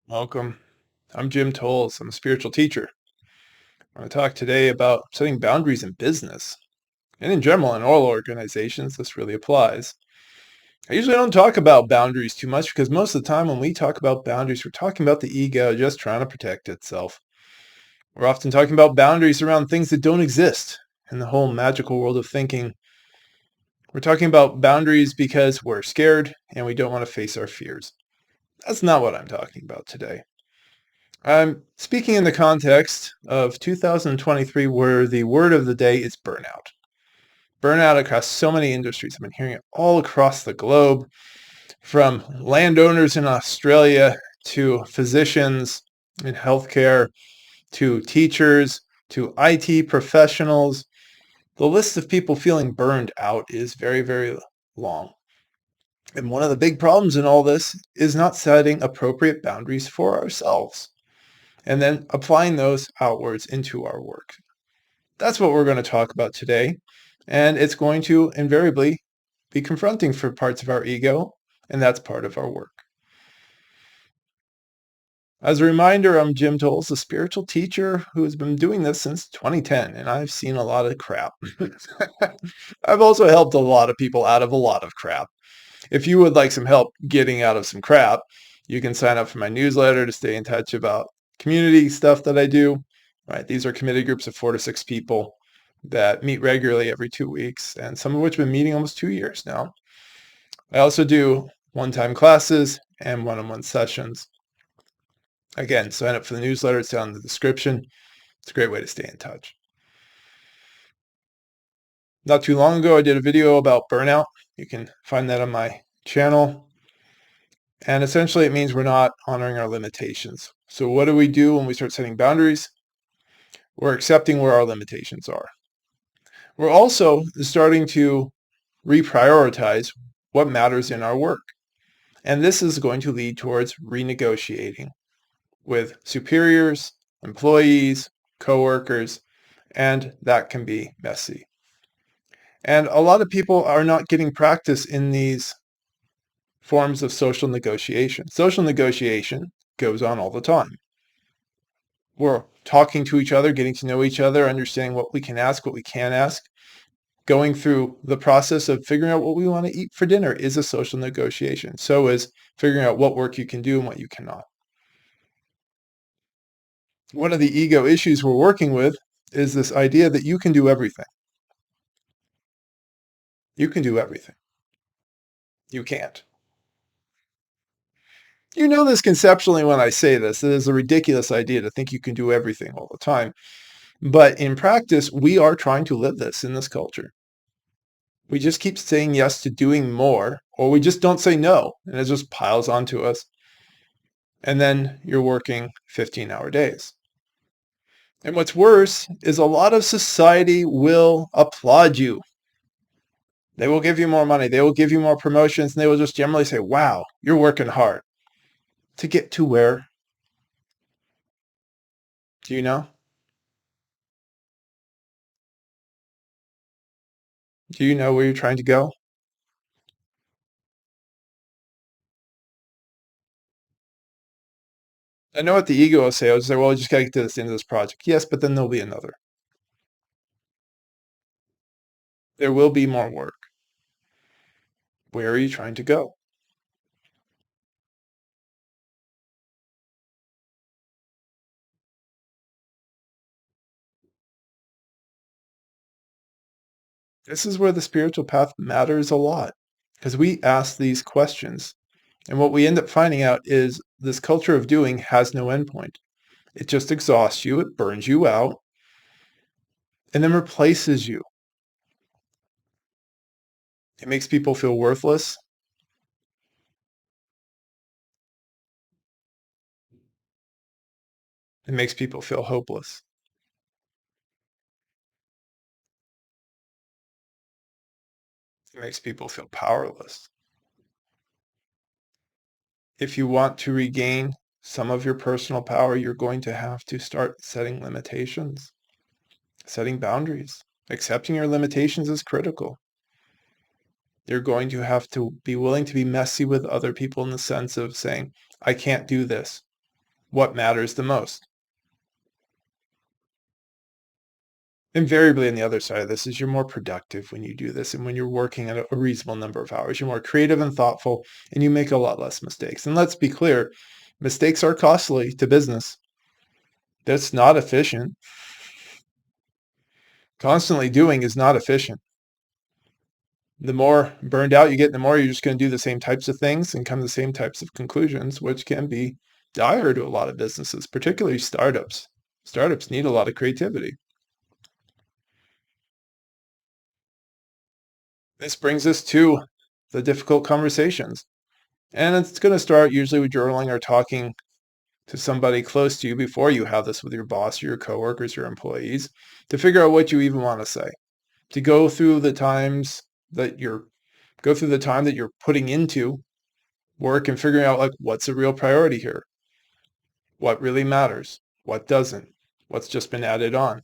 Welcome. I'm Jim Tolles. I'm a spiritual teacher. I want to talk today about setting boundaries in business. And in general, in all organizations, this really applies. I usually don't talk about boundaries too much because most of the time when we talk about boundaries, we're talking about the ego just trying to protect itself. We're often talking about boundaries around things that don't exist in the whole magical world of thinking. We're talking about boundaries because we're scared and we don't want to face our fears. That's not what I'm talking about today. I'm speaking in the context of 2023, where the word of the day is burnout. Burnout across so many industries. I've been hearing it all across the globe, from landowners in Australia to physicians in healthcare to teachers to IT professionals. The list of people feeling burned out is very, very long. And one of the big problems in all this is not setting appropriate boundaries for ourselves and then applying those outwards into our work. That's what we're going to talk about today. And it's going to invariably be confronting for parts of our ego, and that's part of our work. As a reminder, I'm Jim Tolles, a spiritual teacher who has been doing this since 2010, and I've seen a lot of crap. I've also helped a lot of people out of a lot of crap. If you would like some help getting out of some crap, you can sign up for my newsletter to stay in touch about community stuff that I do. Right, these are committed groups of 4 to 6 people that meet regularly every 2 weeks, and some of which have been meeting almost 2 years now. I also do one-time classes and one-on-one sessions. Again, sign up for the newsletter. It's down in the description. It's a great way to stay in touch. Not too long ago, I did a video about burnout. You can find that on my channel. And essentially, it means we're not honoring our limitations. So what do we do when we start setting boundaries? We're accepting where our limitations are. We're also starting to reprioritize what matters in our work. And this is going to lead towards renegotiating with superiors, employees, coworkers, and that can be messy. And a lot of people are not getting practice in these forms of social negotiation. Social negotiation goes on all the time. We're talking to each other, getting to know each other, understanding what we can ask, what we can't ask. Going through the process of figuring out what we want to eat for dinner is a social negotiation. So is figuring out what work you can do and what you cannot. One of the ego issues we're working with is this idea that you can do everything. You can do everything. You can't. You know this conceptually when I say this. It is a ridiculous idea to think you can do everything all the time. But in practice, we are trying to live this in this culture. We just keep saying yes to doing more, or we just don't say no, and it just piles onto us. And then you're working 15-hour days. And what's worse is a lot of society will applaud you. They will give you more money. They will give you more promotions, and they will just generally say, wow, you're working hard. To get to where? Do you know? Do you know where you're trying to go? I know what the ego will say. I'll just say, well, I just got to get to this end of this project. Yes, but then there'll be another. There will be more work. Where are you trying to go? This is where the spiritual path matters a lot because we ask these questions. And what we end up finding out is this culture of doing has no endpoint. It just exhausts you, it burns you out, and then replaces you. It makes people feel worthless. It makes people feel hopeless. It makes people feel powerless. If you want to regain some of your personal power, you're going to have to start setting limitations, setting boundaries. Accepting your limitations is critical. You're going to have to be willing to be messy with other people in the sense of saying, I can't do this. what matters the most. Invariably, on the other side of this is you're more productive when you do this, and when you're working at a reasonable number of hours. You're more creative and thoughtful, and you make a lot less mistakes. And let's be clear, mistakes are costly to business. That's not efficient. Constantly doing is not efficient. The more burned out you get, the more you're just going to do the same types of things and come to the same types of conclusions, which can be dire to a lot of businesses, particularly startups. Startups need a lot of creativity. This brings us to the difficult conversations. And it's going to start usually with journaling or talking to somebody close to you before you have this with your boss, your coworkers, your employees, to figure out what you even want to say. To go through the times that you're go through the time that you're putting into work and figuring out like what's a real priority here, what really matters, what doesn't, what's just been added on.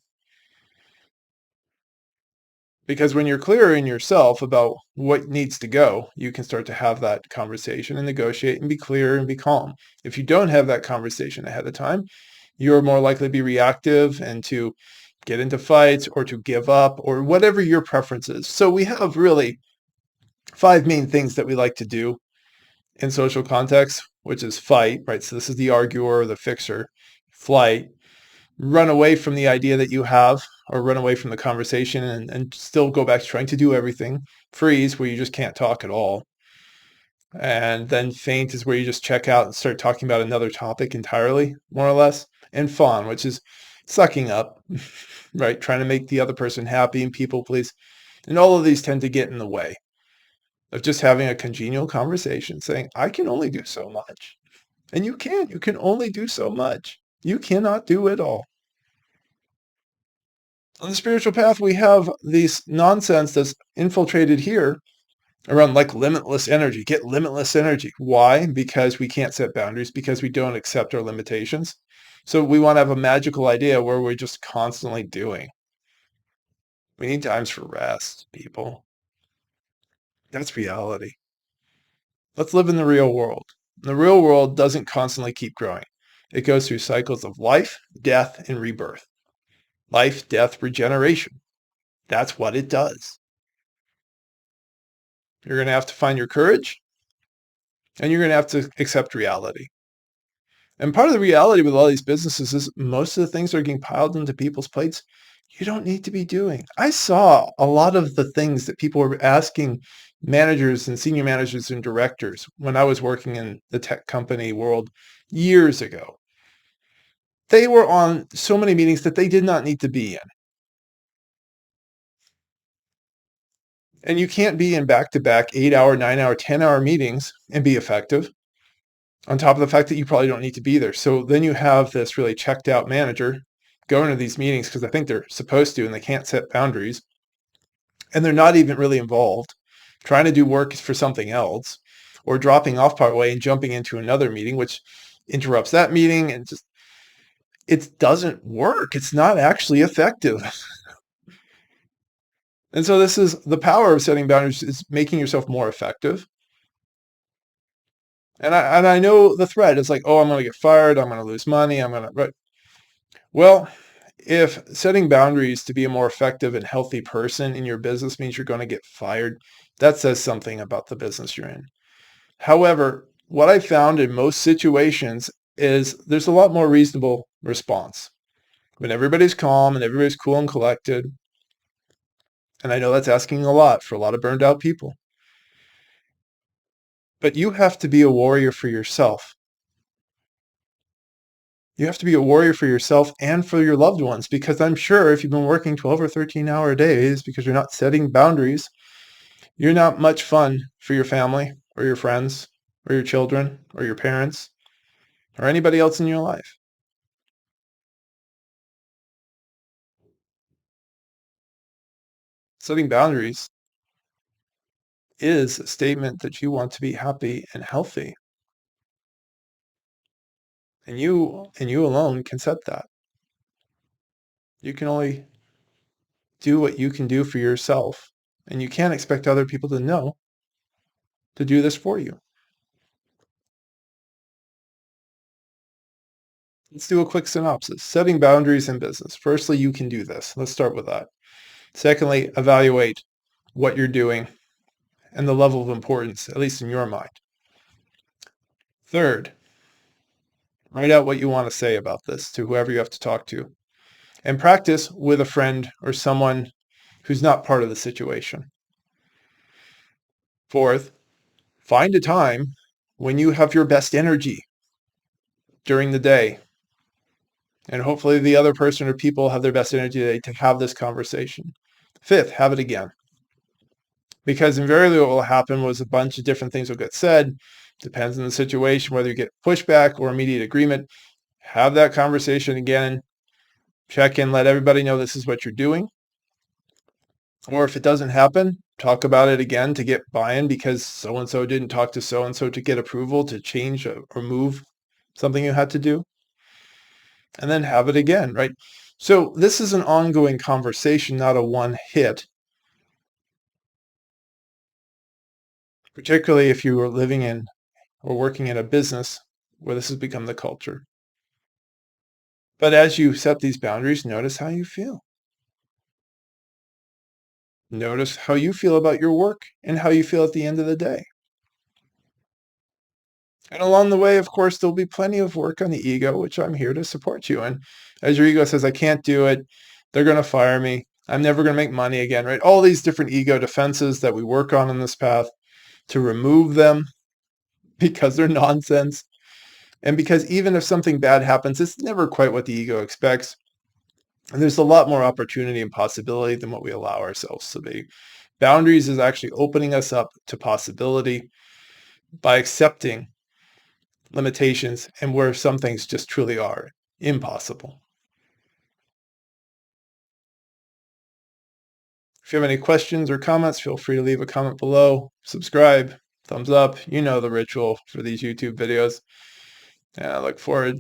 Because when you're clear in yourself about what needs to go, you can start to have that conversation and negotiate and be clear and be calm. If you don't have that conversation ahead of time, you're more likely to be reactive and to get into fights or to give up or whatever your preference is. So we have really 5 main things that we like to do in social contexts, which is fight, right? So this is the arguer or the fixer. Flight, run away from the idea that you have or run away from the conversation and still go back to trying to do everything. Freeze, where you just can't talk at all. And then faint is where you just check out and start talking about another topic entirely, more or less. And fawn, which is sucking up, right? Trying to make the other person happy and people please. And all of these tend to get in the way of just having a congenial conversation saying, I can only do so much. And you can only do so much. You cannot do it all. On the spiritual path, we have this nonsense that's infiltrated here around like limitless energy. Get limitless energy. Why? Because we can't set boundaries, because we don't accept our limitations. So we want to have a magical idea where we're just constantly doing. We need times for rest, people. That's reality. Let's live in the real world. The real world doesn't constantly keep growing. It goes through cycles of life, death, and rebirth. Life, death, regeneration. That's what it does. You're going to have to find your courage, and you're going to have to accept reality. And part of the reality with all these businesses is most of the things that are getting piled into people's plates, you don't need to be doing. I saw a lot of the things that people were asking managers and senior managers and directors when I was working in the tech company world years ago. They were on so many meetings that they did not need to be in. And you can't be in back-to-back 8-hour, 9-hour, 10-hour meetings and be effective, on top of the fact that you probably don't need to be there. So then you have this really checked out manager going to these meetings because I think they're supposed to and they can't set boundaries. And they're not even really involved, trying to do work for something else, or dropping off part way and jumping into another meeting, which interrupts that meeting and just, it doesn't work. It's not actually effective. And so this is the power of setting boundaries, is making yourself more effective. And I know the threat is like, oh, I'm going to get fired. I'm going to lose money. Right. Well, if setting boundaries to be a more effective and healthy person in your business means you're going to get fired, that says something about the business you're in. However, what I found in most situations is there's a lot more reasonable response when everybody's calm and everybody's cool and collected. And I know that's asking a lot for a lot of burned out people. But you have to be a warrior for yourself. You have to be a warrior for yourself and for your loved ones, because I'm sure if you've been working 12 or 13-hour days because you're not setting boundaries, you're not much fun for your family or your friends or your children or your parents or anybody else in your life. Setting boundaries is a statement that you want to be happy and healthy. And you alone can set that. You can only do what you can do for yourself, and you can't expect other people to know to do this for you. Let's do a quick synopsis. Setting boundaries in business. Firstly, you can do this. Let's start with that. Secondly, evaluate what you're doing and the level of importance, at least in your mind. Third, write out what you want to say about this to whoever you have to talk to. And practice with a friend or someone who's not part of the situation. Fourth, find a time when you have your best energy during the day. And hopefully the other person or people have their best energy today to have this conversation. Fifth, have it again. Because invariably what will happen was a bunch of different things will get said. Depends on the situation, whether you get pushback or immediate agreement. Have that conversation again. Check in, let everybody know this is what you're doing. Or if it doesn't happen, talk about it again to get buy-in because so-and-so didn't talk to so-and-so to get approval to change or move something you had to do. And then have it again, right? So this is an ongoing conversation, not a one hit. Particularly if you are living in or working in a business where this has become the culture. But as you set these boundaries, notice how you feel. Notice how you feel about your work and how you feel at the end of the day. And along the way, of course, there'll be plenty of work on the ego, which I'm here to support you in. As your ego says, I can't do it. They're going to fire me. I'm never going to make money again, right? All these different ego defenses that we work on this path to remove them because they're nonsense. And because even if something bad happens, it's never quite what the ego expects. And there's a lot more opportunity and possibility than what we allow ourselves to be. Boundaries is actually opening us up to possibility by accepting limitations and where some things just truly are impossible. If you have any questions or comments, feel free to leave a comment below. Subscribe, thumbs up. You know the ritual for these YouTube videos. And I look forward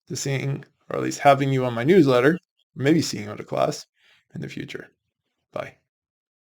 to seeing, or at least having you on my newsletter, maybe seeing you at a class in the future. Bye.